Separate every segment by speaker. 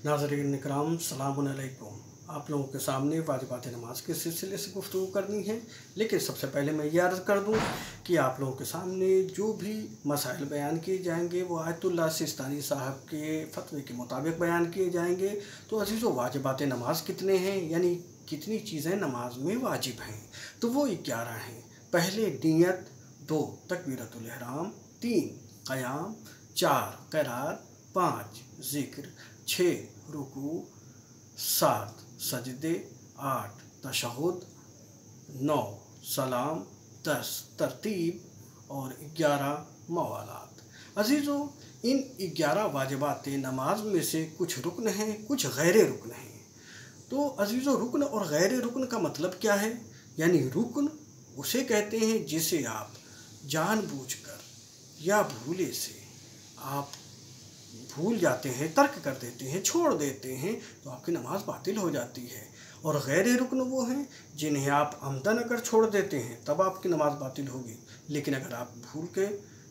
Speaker 1: नाज़रीन इकराम सलामुन अलैकुम। आप लोगों के सामने वाजिबात नमाज के सिलसिले से गुफ्तगू करनी है, लेकिन सबसे पहले मैं ये अर्ज़ कर दूं कि आप लोगों के सामने जो भी मसाइल बयान किए जाएंगे वो आयतुल्लाह सिस्तानी साहब के फतवे के मुताबिक बयान किए जाएंगे। तो अज़ीज़ों, वाजिबात नमाज कितने हैं, यानी कितनी चीज़ें नमाज में वाजिब हैं, तो वो 11 हैं। पहले नियत, 2 तकबीरतुल इहराम, 3 क़याम, 4 क़िराअत, 5 ज़िक्र, 6 रुकू, 7 सजदे, 8 तशहुद, 9 सलाम, 10 तरतीब और 11 मवालात। अज़ीज़ों, इन 11 वाजिबात नमाज में से कुछ रुकन हैं, कुछ गैर रुकन हैं। तो अज़ीज़ों, रुकन और गैर रुकन का मतलब क्या है? यानी रुकन उसे कहते हैं जिसे आप जानबूझकर या भूले से आप भूल जाते हैं, तर्क कर देते हैं, छोड़ देते हैं, तो आपकी नमाज बातिल हो जाती है। और गैर रुकन वो हैं जिन्हें आप अमदन अगर छोड़ देते हैं तब आपकी नमाज बातिल होगी, लेकिन अगर आप भूल के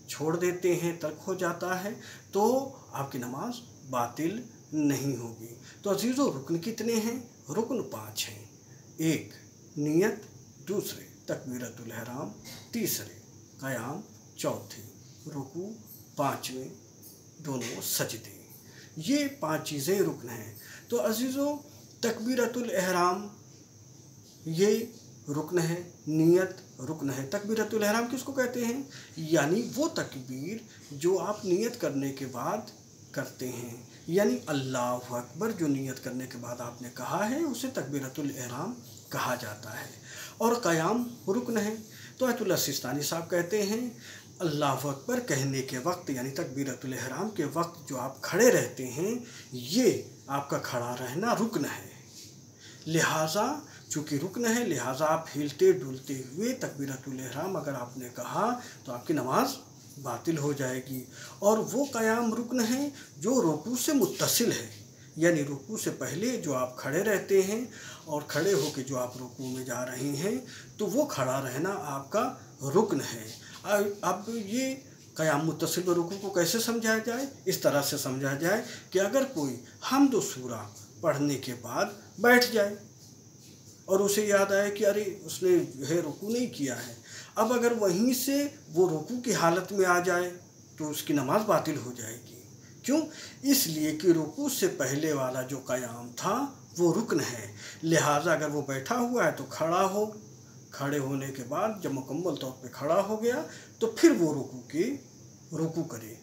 Speaker 1: छोड़ देते हैं, तर्क हो जाता है, तो आपकी नमाज बातिल नहीं होगी। तो अज़ीज़ों, रुकन कितने हैं? रुकन 5 हैं। 1 नियत, 2 तकबीरतुल इहराम, 3 क़याम, 4 रुकू, 5 दोनों सजदे। ये 5 चीज़ें रुकन हैं। तो अज़ीज़ों, तकबीरतुल इहराम ये रुकन है, नियत रुकन है। तकबीरतुल इहराम किसको कहते हैं? यानी वो तकबीर जो आप नियत करने के बाद करते हैं, यानी अल्लाहु अकबर जो नियत करने के बाद आपने कहा है उसे तकबीरतुल इहराम कहा जाता है। और क़याम रुकन है। तो आयतुल्लाह सिस्तानी साहब कहते हैं अल्लाहु अकबर कहने के वक्त, यानी तकबीरतुल इहराम के वक्त जो आप खड़े रहते हैं, ये आपका खड़ा रहना रुकन है। लिहाजा चूँकि रुकन है, लिहाजा आप हिलते डुलते हुए तकबीरतुल इहराम अगर आपने कहा तो आपकी नमाज बातिल हो जाएगी। और वो क़याम रुकन है जो रुकू से मुत्तसिल है, यानी रुकू से पहले जो आप खड़े रहते हैं और खड़े होकर जो आप रुकू में जा रहे हैं, तो वो खड़ा रहना आपका रुकन है। अब ये क़याम मुत्तसिल व रुकू को कैसे समझाया जाए? इस तरह से समझा जाए कि अगर कोई हम्द व सूरा पढ़ने के बाद बैठ जाए और उसे याद आए कि अरे उसने जो है रुकू नहीं किया है, अब अगर वहीं से वो रुकू की हालत में आ जाए तो उसकी नमाज बातिल हो जाएगी। क्यों? इसलिए कि रुकू से पहले वाला जो क़याम था वो रुकन है। लिहाजा अगर वो बैठा हुआ है तो खड़ा हो, खड़े होने के बाद जब मुकम्मल तौर पे खड़ा हो गया तो फिर वो रुकू करे,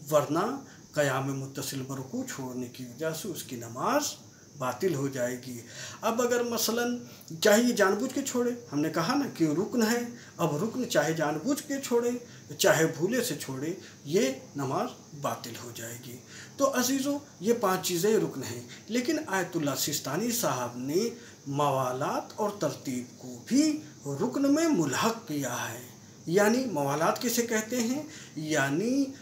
Speaker 1: वरना क़याम मुत्तसिल व रुकू छोड़ने की वजह से उसकी नमाज बातिल हो जाएगी। अब अगर मसलन चाहे ये जानबूझ के छोड़े, हमने कहा ना कि रुकन है, अब रुकन चाहे जानबूझ के छोड़े चाहे भूले से छोड़े, ये नमाज बातिल हो जाएगी। तो अज़ीज़ों, ये 5 चीज़ें रुकन हैं। लेकिन आयतुल्लाह सिस्तानी साहब ने मवालात और तरतीब को भी रुकन में मुल्हक किया है। यानी मवालात किसे कहते हैं? यानी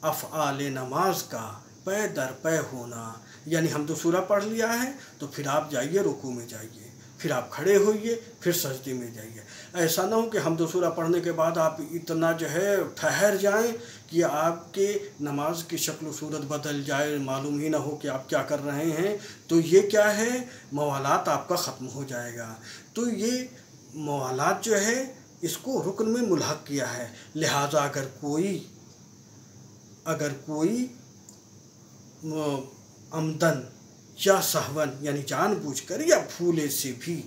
Speaker 1: अफ़आल नमाज का पै दर पै होना। यानी हम तो सूरा पढ़ लिया है तो फिर आप जाइए रुकू में जाइए, फिर आप खड़े होइए, फिर सजदे में जाइए। ऐसा ना हो कि हम तो सूरा पढ़ने के बाद आप इतना जो है ठहर जाएं कि आपके नमाज की शक्ल सूरत बदल जाए, मालूम ही ना हो कि आप क्या कर रहे हैं। तो ये क्या है? मवालात आपका ख़त्म हो जाएगा। तो ये मवालात जो है इसको रुकन में मुल्हक किया है। लिहाजा अगर कोई अमदन या सहवन यानी जानबूझकर या भूले से भी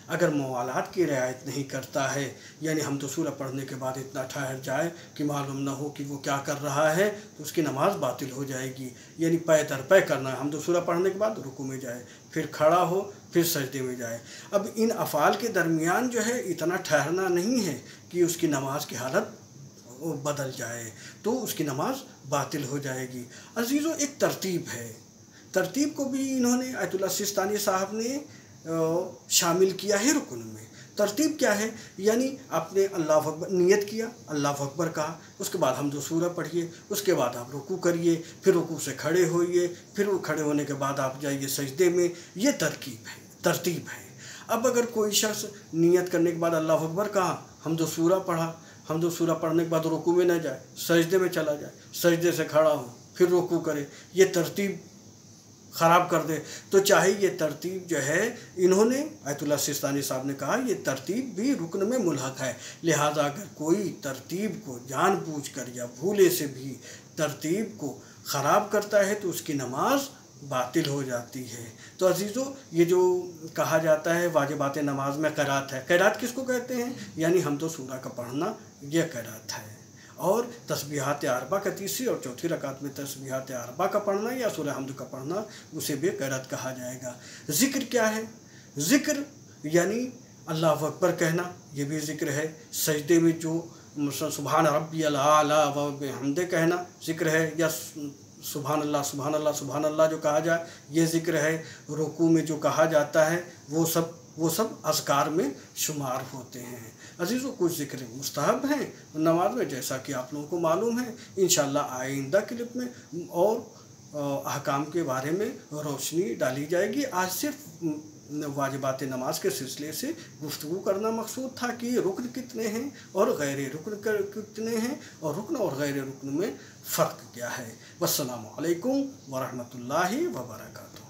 Speaker 1: अगर मवालात की रियायत नहीं करता है, यानी हम तो सूरा पढ़ने के बाद इतना ठहर जाए कि मालूम ना हो कि वो क्या कर रहा है, तो उसकी नमाज बातिल हो जाएगी। यानी पै दर पै करना है, हम तो सूरा पढ़ने के बाद रुकू में जाए, फिर खड़ा हो, फिर सजदे में जाए। अब इन अफ़ाल के दरमियान जो है इतना ठहरना नहीं है कि उसकी नमाज की हालत बदल जाए, तो उसकी नमाज बातिल हो जाएगी। अज़ीज़ों, एक तरतीब है, तरतीब को भी इन्होंने आयतुल्लाह सिस्तानी साहब ने शामिल किया है रुकन में। तरतीब क्या है? यानी आपने अल्लाहु अकबर नियत किया, अल्लाहु अकबर कहा, उसके बाद हम 2 सूरा पढ़िए, उसके बाद आप रुकू करिए, फिर रुकू से खड़े होइए, फिर खड़े होने के बाद आप जाइए सजदे में। ये तरतीब है। अब अगर कोई शख्स नियत करने के बाद अल्लाहु अकबर कहा, हम 2 सूरा पढ़ा, हम 2 सूरा पढ़ने के बाद रुकू में न जाए, सजदे में चला जाए, सजदे से खड़ा हो, फिर रुकू करे, ये तरतीब ख़राब कर दे। तो चाहे ये तरतीब जो है, इन्होंने आयतुल्लाह सिस्तानी साहब ने कहा ये तरतीब भी रुकन में मुल्हक है, लिहाजा अगर कोई तरतीब को जानबूझकर या भूले से भी तरतीब को ख़राब करता है तो उसकी नमाज बातिल हो जाती है। तो अजीज़ों, ये जो कहा जाता है वाजिबात नमाज में क़रात है, क़रात किसको कहते हैं? यानी हमदो सूरा का पढ़ना, यह क़रात है। और तस्बीहात अरबा का तीसरी और चौथी रकात में तस्बीहात अरबा का पढ़ना या सूरह हमद का पढ़ना, उसे भी क़रात कहा जाएगा। ज़िक्र क्या है? ज़िक्र यानी अल्लाहु अकबर कहना, ये भी ज़िक्र है। सजदे में जो सुभान रब्बियल आला व बिहम्दे कहना ज़िक्र है, या सुभान अल्लाह सुभान अल्लाह सुभान अल्लाह जो कहा जाए, ये ज़िक्र है। रुकू में जो कहा जाता है वो सब अज़कार में शुमार होते हैं। अजीज़ों, कुछ ज़िक्र मुस्तहब हैं नमाज में, जैसा कि आप लोगों को मालूम है। इंशाअल्लाह आइंदा क्लिप में और अहकाम के बारे में रोशनी डाली जाएगी। आज सिर्फ वाजिबात नमाज के सिलसिले से गुफ्तगू करना मकसूद था कि रुकन कितने हैं और गैर रुकन कितने हैं, और रुकन और गैर रुकन में फ़र्क क्या है। वस्सलामु अलैकुम वरहमतुल्लाहि वबरकातुहू।